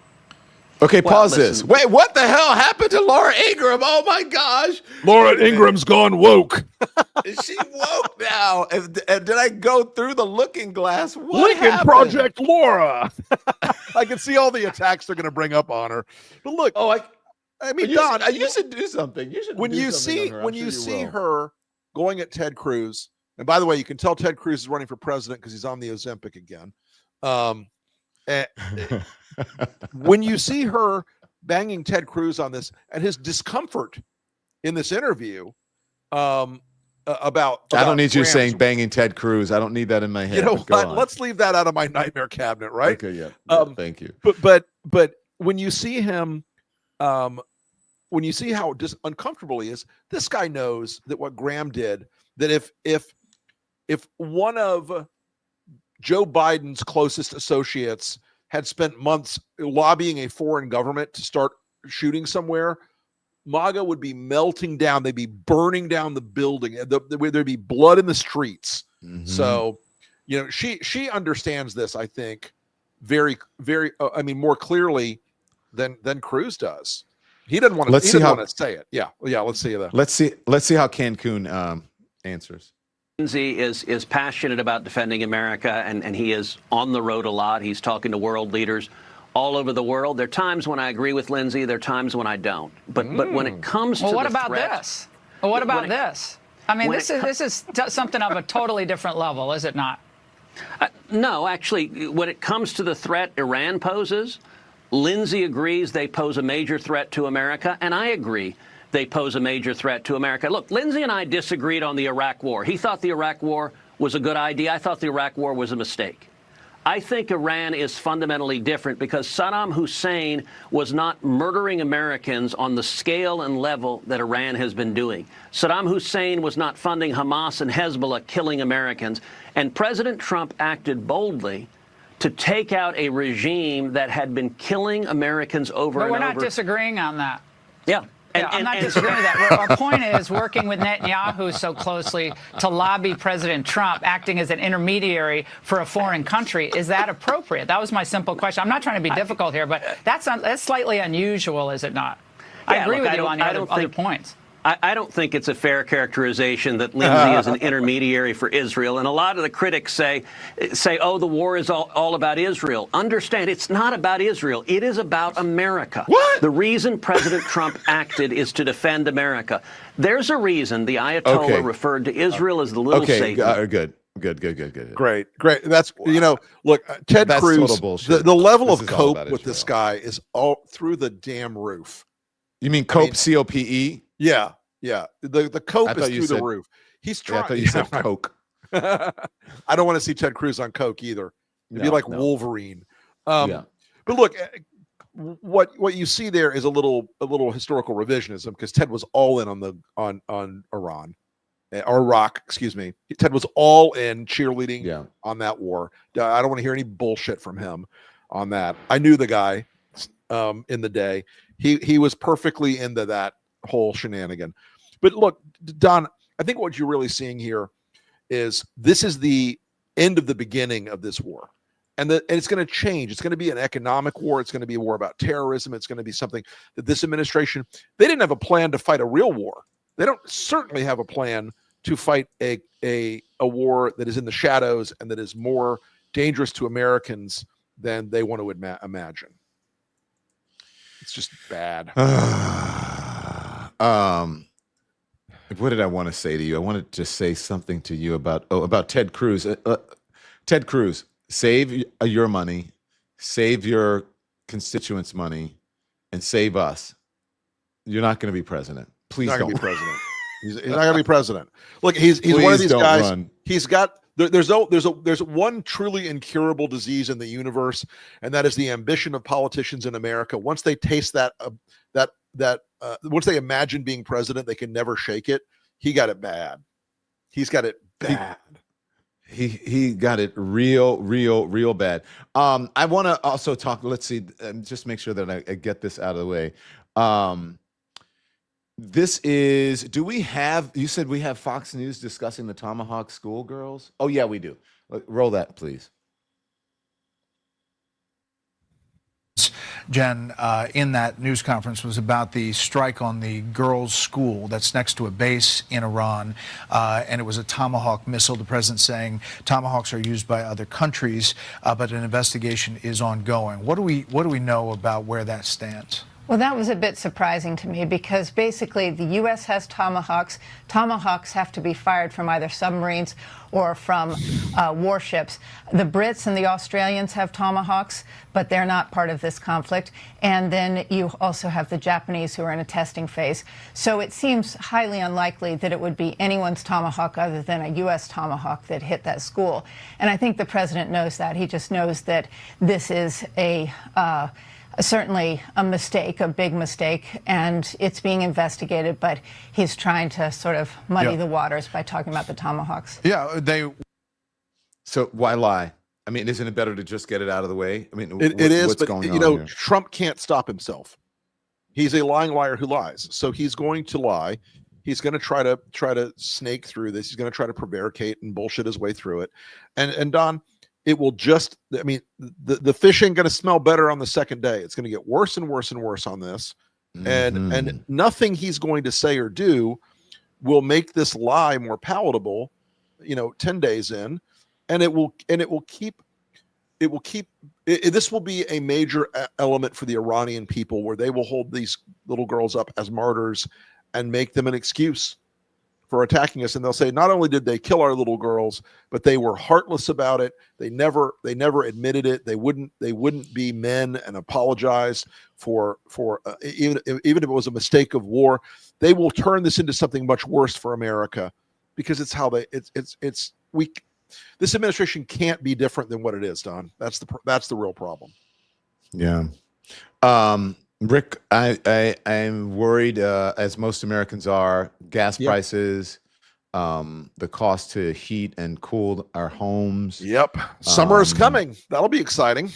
Okay, pause this. Wait, what the hell happened to Laura Ingraham? Oh my gosh. Laura Ingram's gone woke. Is she woke now? And did I go through the looking glass? What Lincoln happened? Project Laura. I can see all the attacks they're going to bring up on her. But look, I mean, Don, you should do something. You should. When you see her going at Ted Cruz, and by the way, you can tell Ted Cruz is running for president because he's on the Ozempic again. When you see her banging Ted Cruz on this and his discomfort in this interview about I don't need you Graham's, saying banging Ted Cruz. I don't need that in my head. You know Go what? on. Let's leave that out of my nightmare cabinet, right? Okay, yeah. Thank you. But when you see him, when you see how uncomfortable he is, this guy knows that what Graham did, that if one of Joe Biden's closest associates had spent months lobbying a foreign government to start shooting somewhere, MAGA would be melting down. They'd be burning down the building. There'd be blood in the streets. Mm-hmm. So, she understands this, I think, very, very, more clearly than Cruz does. He doesn't want to. He doesn't want to say it. Yeah. Let's see that. Let's see how Cancun answers. Lindsey is passionate about defending America, and he is on the road a lot. He's talking to world leaders all over the world. There are times when I agree with Lindsey. There are times when I don't. But when it comes to what about this? Well, what about this? I mean, this is something of a totally different level, is it not? No, actually, when it comes to the threat Iran poses, Lindsey agrees they pose a major threat to America, and I agree they pose a major threat to America. Look, Lindsey and I disagreed on the Iraq War. He thought the Iraq War was a good idea. I thought the Iraq War was a mistake. I think Iran is fundamentally different because Saddam Hussein was not murdering Americans on the scale and level that Iran has been doing. Saddam Hussein was not funding Hamas and Hezbollah killing Americans. And President Trump acted boldly to take out a regime that had been killing Americans over and over. But we're not disagreeing on that. Yeah. I'm not disagreeing with that. Our point is working with Netanyahu so closely to lobby President Trump, acting as an intermediary for a foreign country. Is that appropriate? That was my simple question. I'm not trying to be difficult here, but that's slightly unusual, is it not? Yeah, I agree with you on your other points. I don't think it's a fair characterization that Lindsey is an intermediary for Israel. And a lot of the critics say, oh, the war is all about Israel. Understand, it's not about Israel. It is about America. What? The reason President Trump acted is to defend America. There's a reason the Ayatollah referred to Israel as the little Satan. Good. Great. That's, look, Ted Cruz, the level of cope with this guy is all through the damn roof. You mean cope, C-O-P-E? Yeah. The cope is through the roof. He's trying. I thought you said coke. I don't want to see Ted Cruz on coke either. It'd be like Wolverine. But look, what you see there is a little historical revisionism because Ted was all in on Iran. Or Iraq, excuse me. Ted was all in cheerleading on that war. I don't want to hear any bullshit from him on that. I knew the guy in the day. He was perfectly into that whole shenanigan. But look, Don, I think what you're really seeing here is this is the end of the beginning of this war. And it's going to change. It's going to be an economic war. It's going to be a war about terrorism. It's going to be something that this administration, they didn't have a plan to fight a real war. They don't certainly have a plan to fight a war that is in the shadows and that is more dangerous to Americans than they want to imagine. It's just bad. What did I want to say to you? I wanted to say something to you about Ted Cruz. Ted Cruz, save your money, save your constituents' money, and save us. You're not going to be president. Please don't. He's not going to be president. He's not going to be president. Look, he's one of these guys. Run. He's got there's one truly incurable disease in the universe, and that is the ambition of politicians in America. Once they taste once they imagine being president, they can never shake it. He got it bad. He's got it bad. He got it real bad. I want to also talk. Let's see, just make sure that I get this out of the way. This is. Do we have? You said we have Fox News discussing the Tomahawk schoolgirls. Oh yeah, we do. Roll that, please. Jen, in that news conference was about the strike on the girls' school that's next to a base in Iran, and it was a Tomahawk missile. The president saying Tomahawks are used by other countries, but an investigation is ongoing. What do we know about where that stands? Well, that was a bit surprising to me because basically the U.S. has Tomahawks. Tomahawks have to be fired from either submarines or from warships. The Brits and the Australians have Tomahawks, but they're not part of this conflict. And then you also have the Japanese who are in a testing phase. So it seems highly unlikely that it would be anyone's Tomahawk other than a U.S. Tomahawk that hit that school. And I think the president knows that. He just knows that this is certainly a mistake, a big mistake, and it's being investigated, but he's trying to sort of muddy the waters by talking about the Tomahawks. Yeah, So why lie? I mean, isn't it better to just get it out of the way? I mean, it is, what's but going you know, on here? Trump can't stop himself. He's a lying liar who lies. So he's going to lie. He's going to try to snake through this. He's going to try to prevaricate and bullshit his way through it. And Don, it will just, I mean, the fish ain't going to smell better on the second day. It's going to get worse and worse and worse on this. And nothing he's going to say or do will make this lie more palatable, 10 days in. And it will keep, this will be a major element for the Iranian people, where they will hold these little girls up as martyrs and make them an excuse for attacking us. And they'll say, not only did they kill our little girls, but they were heartless about it. They never admitted it. They wouldn't be men and apologize for even if it was a mistake of war. They will turn this into something much worse for America, because it's how this administration can't be different than what it is, Don. That's the real problem. Yeah. Rick, I'm worried, as most Americans are. Gas prices, the cost to heat and cool our homes. Yep. Summer is coming. That'll be exciting.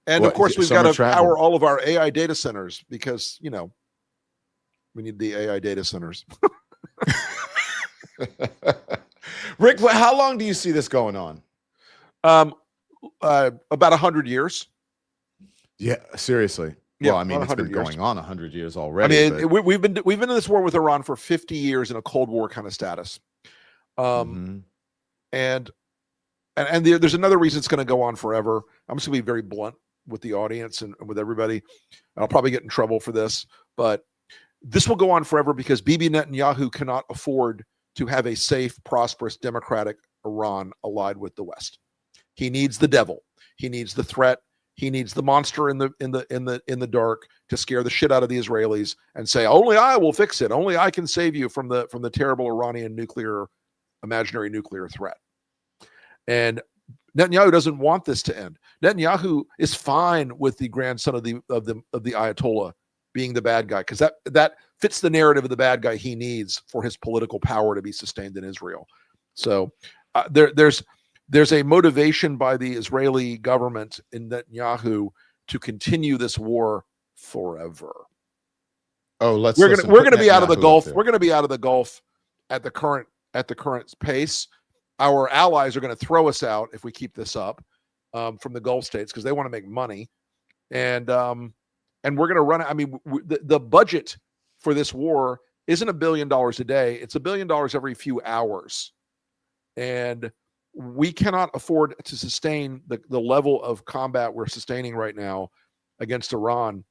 And of course, we've got to power all of our AI data centers, because, we need the AI data centers. Rick, how long do you see this going on? About 100 years. Yeah, seriously. Yeah, well, I mean, it's been going on 100 years already. I mean, we've been in this war with Iran for 50 years in a Cold War kind of status. And there's another reason it's going to go on forever. I'm just going to be very blunt with the audience and with everybody. I'll probably get in trouble for this, but this will go on forever because Bibi Netanyahu cannot afford to have a safe, prosperous, democratic Iran allied with the West. He needs the devil. He needs the threat. He needs the monster in the dark to scare the shit out of the Israelis and say, only I will fix it. Only I can save you from the terrible Iranian imaginary nuclear threat. And Netanyahu doesn't want this to end. Netanyahu is fine with the grandson of the Ayatollah being the bad guy, because that fits the narrative of the bad guy he needs for his political power to be sustained in Israel. So there's a motivation by the Israeli government in Netanyahu to continue this war forever. Oh, we're going to be out of the Gulf. We're going to be out of the Gulf at the current pace. our allies are going to throw us out if we keep this up from the Gulf states because they want to make money, and we're going to run. I mean, the budget for this war isn't $1 billion a day; it's $1 billion every few hours, and we cannot afford to sustain the level of combat we're sustaining right now against Iran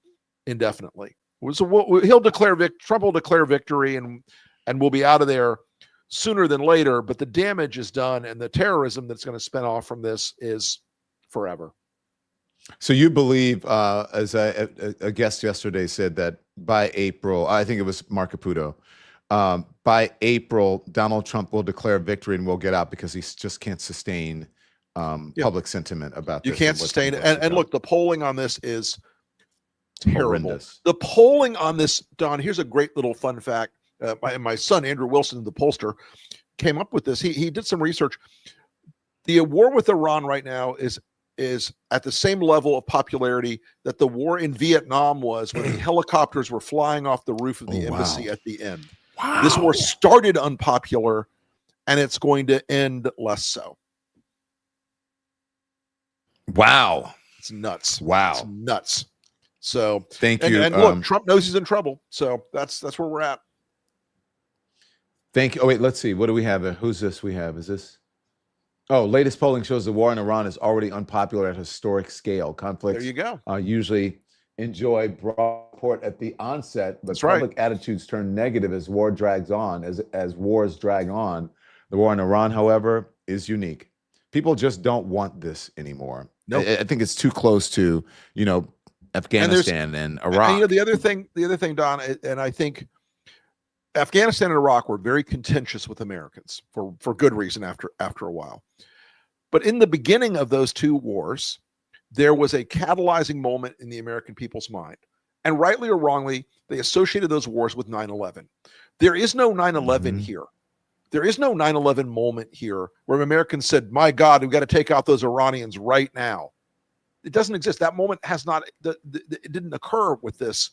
indefinitely. So Trump will declare victory, and we'll be out of there sooner than later. But the damage is done, and the terrorism that's going to spin off from this is forever. So you believe, as a guest yesterday said, that by April, I think it was Mark Caputo, by April, Donald Trump will declare victory and we'll get out because he just can't sustain public sentiment about this. You can't sustain it. And look, the polling on this is terrible. Horrendous. The polling on this, Don, here's a great little fun fact. My son, Andrew Wilson, the pollster, came up with this. He did some research. The war with Iran right now is at the same level of popularity that the war in Vietnam was when the helicopters were flying off the roof of the embassy at the end. Wow. This war started unpopular, and it's going to end less so. Wow. It's nuts. Wow. It's nuts. So thank you. And look, Trump knows he's in trouble. So that's where we're at. Thank you. Oh, wait, let's see. What do we have? Who's this we have? Is this? Oh, latest polling shows the war in Iran is already unpopular at historic scale. Conflicts there you go. Usually enjoy broad support at the onset, but public attitudes turn negative as war drags on. As wars drag on, the war in Iran, however, is unique. People just don't want this anymore. Nope. I think it's too close to, Afghanistan and Iraq. And, the other thing, Don, and I think Afghanistan and Iraq were very contentious with Americans for good reason after a while. But in the beginning of those two wars, there was a catalyzing moment in the American people's mind. And rightly or wrongly, they associated those wars with 9/11. There is no 9/11 here. There is no 9/11 moment here where Americans said, my God, we've got to take out those Iranians right now. It doesn't exist. That moment has not, it didn't occur with this,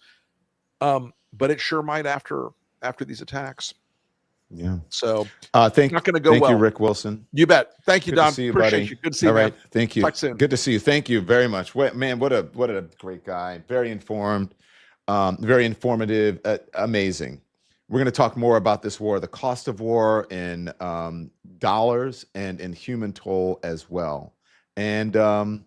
but it sure might after these attacks. Yeah. So not going to go well. Thank you, Rick Wilson. You bet. Thank you, Good Don. to see you, Appreciate buddy. you. Good to see you. All right. Man. Thank you. Talk soon. Good to see you. Thank you very much. Man, what a great guy. Very informed, very informative, amazing. We're going to talk more about this war, the cost of war in dollars and in human toll as well. And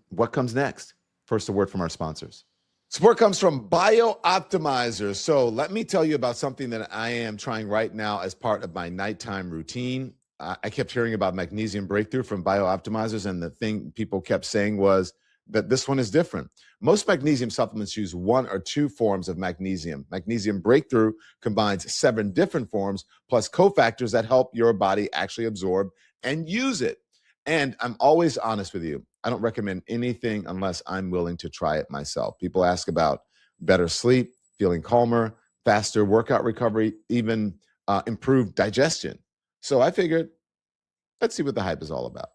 what comes next? First, a word from our sponsors. Support comes from BioOptimizers. So let me tell you about something that I am trying right now as part of my nighttime routine. I kept hearing about magnesium breakthrough from BioOptimizers, and the thing people kept saying was that this one is different. Most magnesium supplements use one or two forms of magnesium. Magnesium breakthrough combines 7 different forms plus cofactors that help your body actually absorb and use it. And I'm always honest with you. I don't recommend anything unless I'm willing to try it myself. People ask about better sleep, feeling calmer, faster workout recovery, even improved digestion. So I figured, let's see what the hype is all about.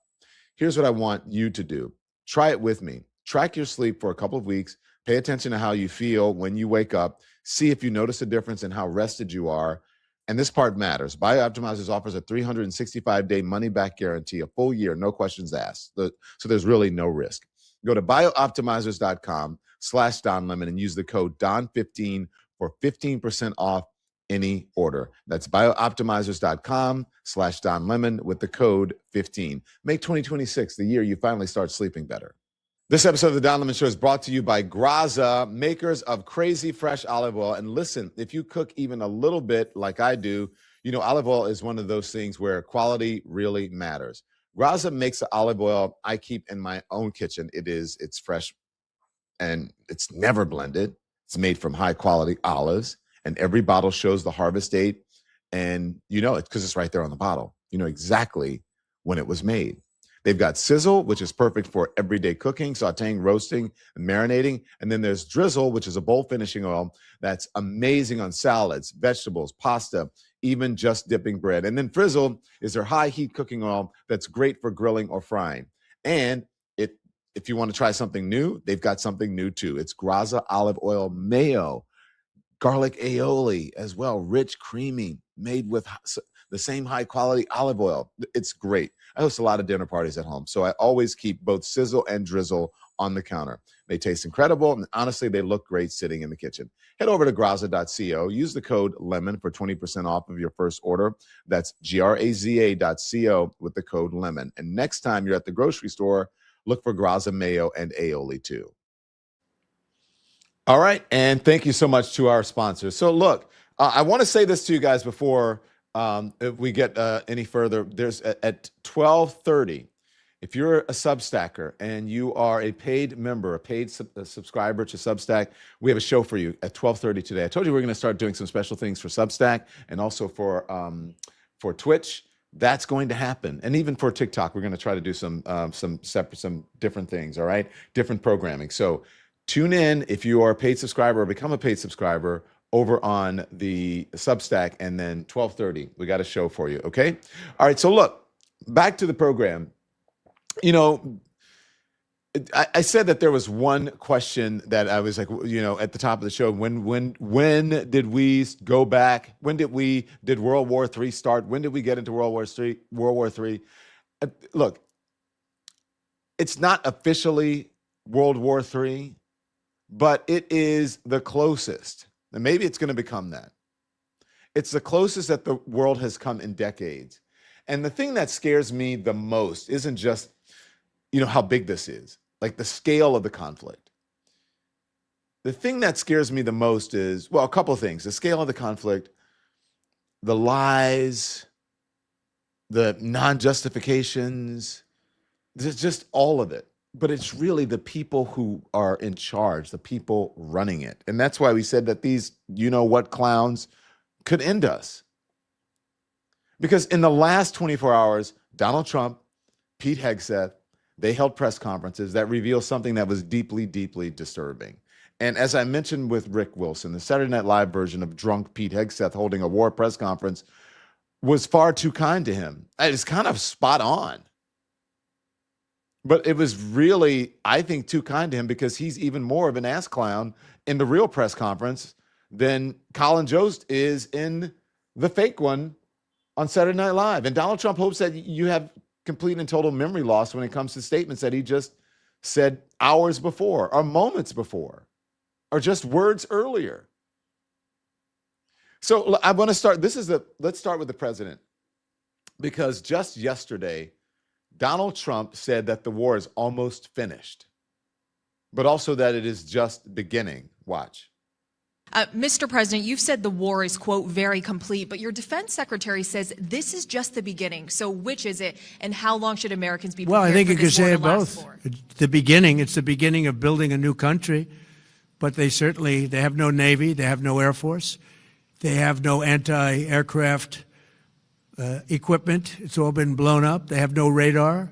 Here's what I want you to do. Try it with me. Track your sleep for a couple of weeks. Pay attention to how you feel when you wake up. See if you notice a difference in how rested you are. And this part matters. BioOptimizers offers a 365-day money-back guarantee, a full year, no questions asked. So there's really no risk. Go to biooptimizers.com/Don Lemon and use the code DON15 for 15% off any order. That's biooptimizers.com/Don Lemon with the code 15. Make 2026 the year you finally start sleeping better. This episode of the Don Lemon Show is brought to you by Graza, makers of crazy fresh olive oil. And listen, if you cook even a little bit like I do, olive oil is one of those things where quality really matters. Graza makes the olive oil I keep in my own kitchen. It's fresh and it's never blended. It's made from high quality olives, and every bottle shows the harvest date. And it's because it's right there on the bottle. You know exactly when it was made. They've got sizzle, which is perfect for everyday cooking, sauteing, roasting, and marinating. And then there's drizzle, which is a bowl finishing oil that's amazing on salads, vegetables, pasta, even just dipping bread. And then frizzle is their high heat cooking oil that's great for grilling or frying. And if you want to try something new, they've got something new too. It's Graza olive oil mayo. garlic aioli as well, rich, creamy, made with the same high quality olive oil. It's great. I host a lot of dinner parties at home, so I always keep both sizzle and drizzle on the counter. They taste incredible, and honestly, they look great sitting in the kitchen. Head over to graza.co. Use the code LEMON for 20% off of your first order. That's graza.co with the code LEMON. And next time you're at the grocery store, look for Graza mayo and aioli too. All right, and thank you so much to our sponsors. So look, I want to say this to you guys before if we get any further. There's at 12:30. If you're a Substacker and you are a paid member, a paid subscriber to Substack, we have a show for you at 12:30 today. I told you we're going to start doing some special things for Substack and also for Twitch. That's going to happen, and even for TikTok, we're going to try to do some different things. All right, different programming. So tune in if you are a paid subscriber or become a paid subscriber over on the Substack, and then 12:30 we got a show for you. Okay, all right. So look, back to the program. You know, I said that there was one question that I was like, you know, at the top of the show, when did we go back? When did World War III start? When did we get into World War III? Look, it's not officially World War III, but it is the closest. And maybe it's going to become that. It's the closest that the world has come in decades. And the thing that scares me the most isn't just, you know, how big this is, like the scale of the conflict. The thing that scares me the most is, well, a couple of things. The scale of the conflict, the lies, the non-justifications, just all of it. But it's really the people who are in charge, the people running it. And that's why we said that these, you know what, clowns could end us. Because in the last 24 hours, Donald Trump, Pete Hegseth, they held press conferences that revealed something that was deeply, deeply disturbing. And as I mentioned with Rick Wilson, the Saturday Night Live version of drunk Pete Hegseth holding a war press conference was far too kind to him. It's kind of spot on. But it was really, I think, too kind to him because he's even more of an ass clown in the real press conference than Colin Jost is in the fake one on Saturday Night Live. And Donald Trump hopes that you have complete and total memory loss when it comes to statements that he just said hours before or moments before or just words earlier. So I want to start. Let's start with the president, because just yesterday, Donald Trump said that the war is almost finished, but also that it is just beginning. Watch. Mr. President, you've said the war is, quote, very complete, but your defense secretary says this is just the beginning. So which is it, and how long should Americans be prepared Well, I think for you could this war say to it last both. for? It's the beginning. It's the beginning of building a new country, but they have no Navy, they have no Air Force, they have no anti-aircraft equipment. It's all been blown up. They have no radar,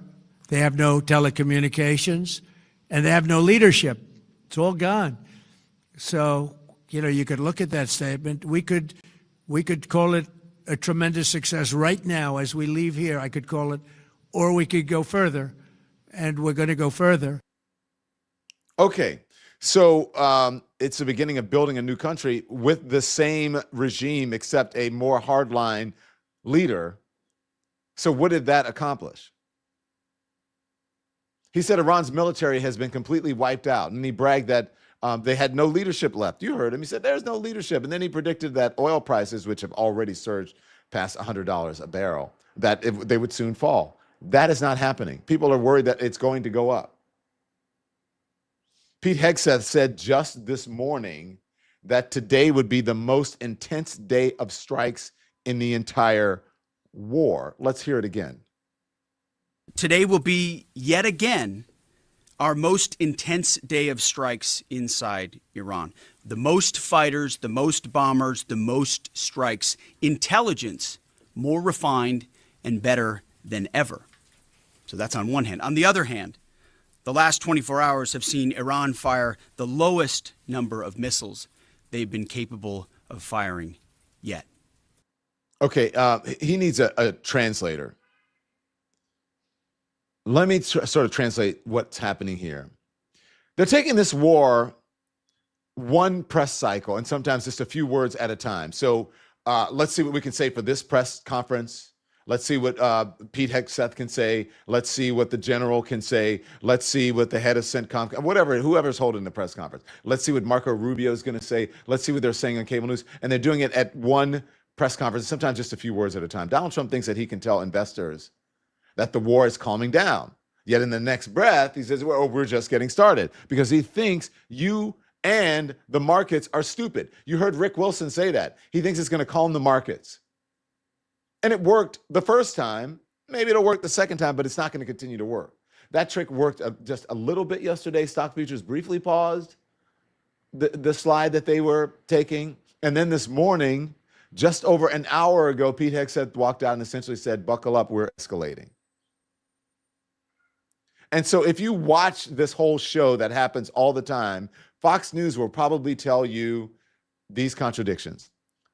they have no telecommunications, and they have no leadership. It's all gone. So, you know, you could look at that statement. We could call it a tremendous success right now as we leave here. I could call it, or we could go further, and we're going to go further. Okay, so it's the beginning of building a new country with the same regime, except a more hardline leader. So what did that accomplish? He said Iran's military has been completely wiped out, and he bragged that they had no leadership left. You heard him. He said there's no leadership. And then he predicted that oil prices, which have already surged past $100 a barrel, that they would soon fall. That is not happening. People are worried that it's going to go up. Pete Hegseth said just this morning that today would be the most intense day of strikes in the entire war. Let's hear it again. Today will be yet again our most intense day of strikes inside Iran. The most fighters, the most bombers, the most strikes. Intelligence more refined and better than ever. So that's on one hand. On the other hand, the last 24 hours have seen Iran fire the lowest number of missiles they've been capable of firing yet. Okay, he needs a translator. Let me sort of translate what's happening here. They're taking this war one press cycle and sometimes just a few words at a time. So let's see what we can say for this press conference. Let's see what Pete Hegseth can say. Let's see what the general can say. Let's see what the head of CENTCOM, whoever's holding the press conference. Let's see what Marco Rubio is going to say. Let's see what they're saying on cable news. And they're doing it at one press conference, sometimes just a few words at a time. Donald Trump thinks that he can tell investors that the war is calming down. Yet in the next breath, he says, well, we're just getting started, because he thinks you and the markets are stupid. You heard Rick Wilson say that. He thinks it's going to calm the markets. And it worked the first time. Maybe it'll work the second time, but it's not going to continue to work. That trick worked just a little bit yesterday. Stock futures briefly paused the slide that they were taking. And then this morning, just over an hour ago, Pete Hegseth walked out and essentially said, buckle up, we're escalating. And so if you watch this whole show that happens all the time, Fox News will probably tell you these contradictions.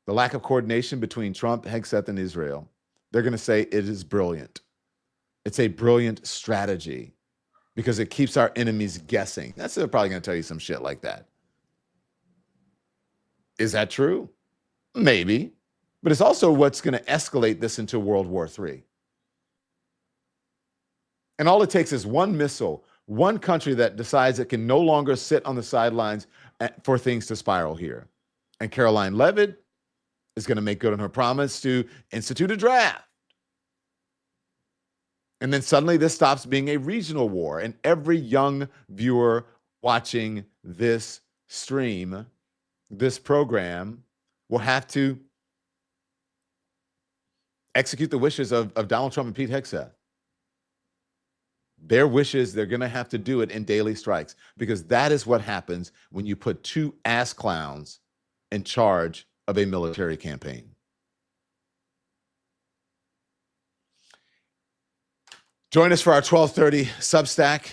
The lack of coordination between Trump, Hegseth, and Israel. They're going to say it is brilliant. It's a brilliant strategy because it keeps our enemies guessing. They're probably going to tell you some shit like that. Is that true? Maybe. But it's also what's going to escalate this into World War III. And all it takes is one missile, one country that decides it can no longer sit on the sidelines for things to spiral here. And Caroline Leavitt is going to make good on her promise to institute a draft. And then suddenly this stops being a regional war. And every young viewer watching this stream, this program, will have to execute the wishes of Donald Trump and Pete Hegseth. Their wishes, they're going to have to do it in daily strikes, because that is what happens when you put two ass clowns in charge of a military campaign. Join us for our 12:30 Substack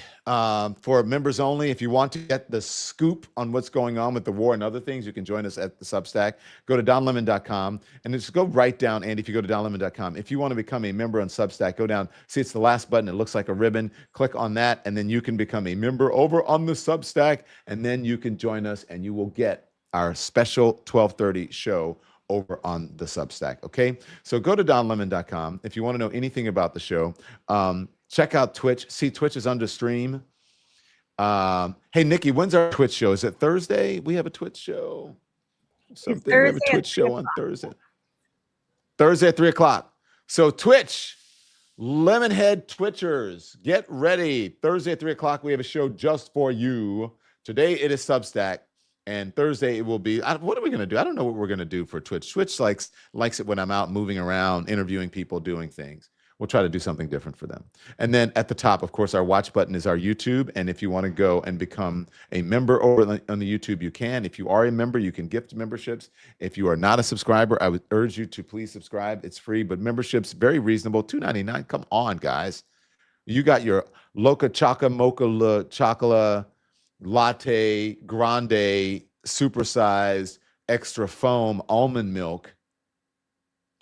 for members only. If you want to get the scoop on what's going on with the war and other things, you can join us at the Substack. Go to donlemon.com and just go right down. And if you go to donlemon.com, if you want to become a member on Substack, go down. See, it's the last button. It looks like a ribbon. Click on that, and then you can become a member over on the Substack, and then you can join us, and you will get our special 12:30 show over on the Substack, okay? So go to donlemon.com. If you want to know anything about the show, check out Twitch. See, Twitch is under stream. Hey, Nikki, when's our Twitch show? Is it Thursday? We have a Twitch show. Something. We have a Twitch show on Thursday. Thursday at 3 o'clock. So Twitch, Lemonhead Twitchers, get ready. Thursday at 3 o'clock, we have a show just for you. Today it is Substack. And Thursday it will be, what are we going to do? I don't know what we're going to do for Twitch. Twitch likes it when I'm out moving around, interviewing people, doing things. We'll try to do something different for them. And then at the top, of course, our watch button is our YouTube. And if you want to go and become a member over on the YouTube, you can. If you are a member, you can gift memberships. If you are not a subscriber, I would urge you to please subscribe. It's free, but membership's very reasonable, $2.99. Come on, guys. You got your Loca Choca Mocha Chocolate Latte Grande supersized extra foam almond milk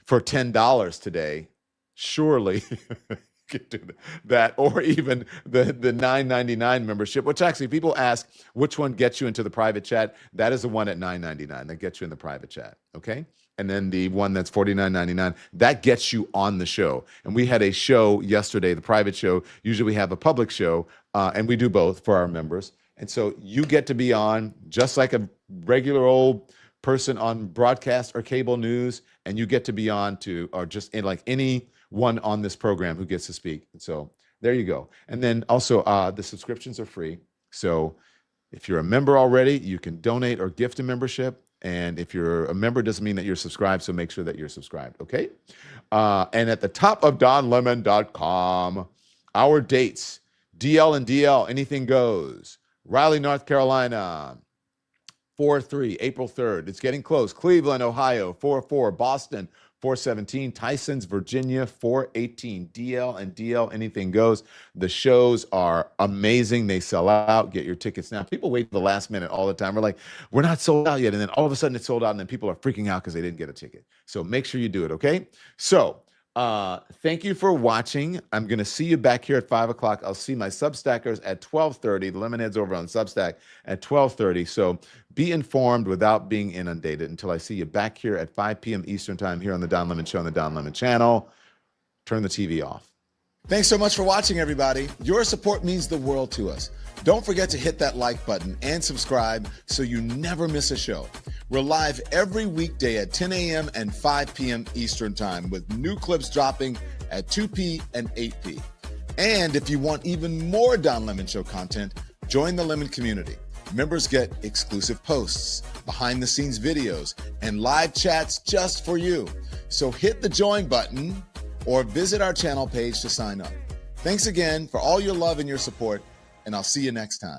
for $10 today. Surely you could do that, or even the $9.99 membership, which actually people ask which one gets you into the private chat. That is the one at $9.99 that gets you in the private chat, okay? And then the one that's $49.99, that gets you on the show. And we had a show yesterday, the private show. Usually we have a public show, and we do both for our members. And so you get to be on just like a regular old person on broadcast or cable news, and you get to be on to, or just in like anyone on this program who gets to speak. And so there you go. And then also the subscriptions are free. So if you're a member already, you can donate or gift a membership. And if you're a member, doesn't mean that you're subscribed. So make sure that you're subscribed. Okay. And at the top of donlemon.com, our dates, DL and DL, anything goes. Raleigh, North Carolina, 4-3, April 3rd. It's getting close. Cleveland, Ohio, 4-4. Boston, 4-17. Tysons, Virginia, 4-18. DL and DL, anything goes. The shows are amazing. They sell out. Get your tickets now. People wait for the last minute all the time. We're like, we're not sold out yet. And then all of a sudden it's sold out, and then people are freaking out because they didn't get a ticket. So make sure you do it, okay? So Thank you for watching. I'm going to see you back here at 5 o'clock. I'll see my Substackers at 12:30. The Lemonheads over on Substack at 12:30. So be informed without being inundated until I see you back here at 5 p.m. Eastern time here on the Don Lemon Show on the Don Lemon channel. Turn the TV off. Thanks so much for watching, everybody. Your support means the world to us. Don't forget to hit that like button and subscribe so you never miss a show. We're live every weekday at 10 a.m. and 5 p.m. Eastern time with new clips dropping at 2 p. and 8 p. And if you want even more Don Lemon Show content, join the Lemon community. Members get exclusive posts, behind-the-scenes videos, and live chats just for you. So hit the join button or visit our channel page to sign up. Thanks again for all your love and your support, and I'll see you next time.